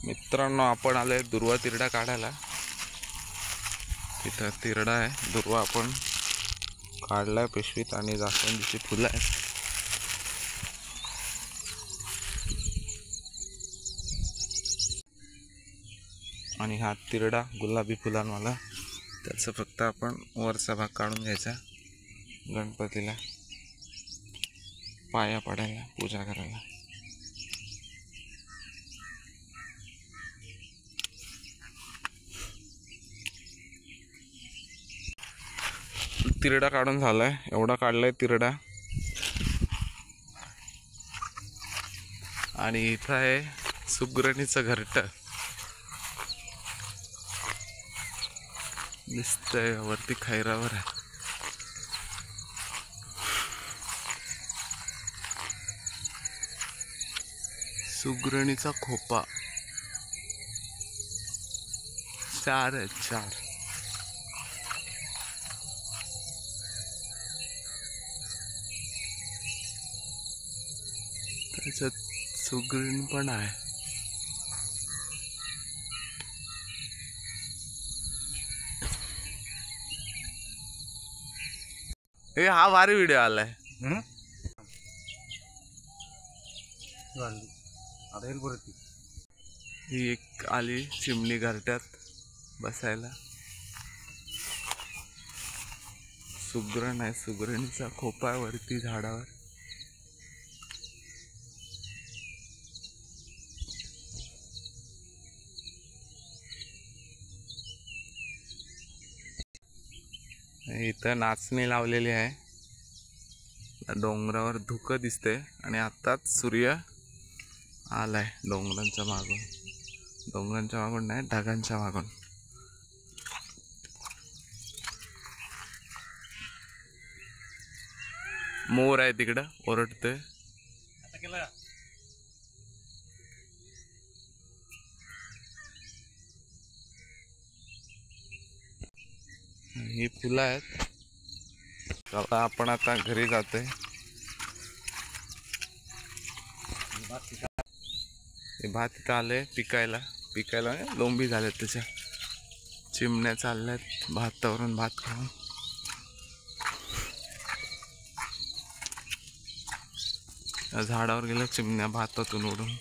मित्रांनो, आपण आलोय दुर्वा तिरडा काढायला. तिथं तिरडा आहे, दुर्वा आपण काढलाय पिशवीत आणि जास्वंदीची फुलं आहेत. आणि हा तिरडा गुलाबी फुलांवाला, त्याचा फक्त आपण वरचा भाग काढून घ्यायचा. गणपतीला पाया पडायला, पूजा करायला. तिरडा काढून झालाय, एवढा काढलाय तिरडा. आणि इथं आहे सुगरणीचं घरट दिसतंय, वरती खैरावर आहे. सुगरणीचा खोपा 4 आहे, 4. त्याच्यात सुगरण पण आहे. हे हा भारी व्हिडिओ आलाय. ही एक आली चिमणी घरट्यात बसायला. सुगरण आहे, सुगरणीचा खोपा आहे वरती झाडावर. इथं नाचणी लावलेली आहे. डोंगरावर धुकं दिसते आणि आताच सूर्य आलाय डोंगरांच्या मागून. डोंगरांच्या मागून नाही, ढगांच्या मागून. मोर आहे तिकडं, ओरडतोय. ही फुलं आहेत. चला आपण आता घरी जातोय. हे भात इथं आले पिकायला. लोंबी झाल्यात, त्याच्या चिमण्या चालल्यात भातावरून भात खाऊन. झाडावर गेल्या चिमण्या भातातून उडून.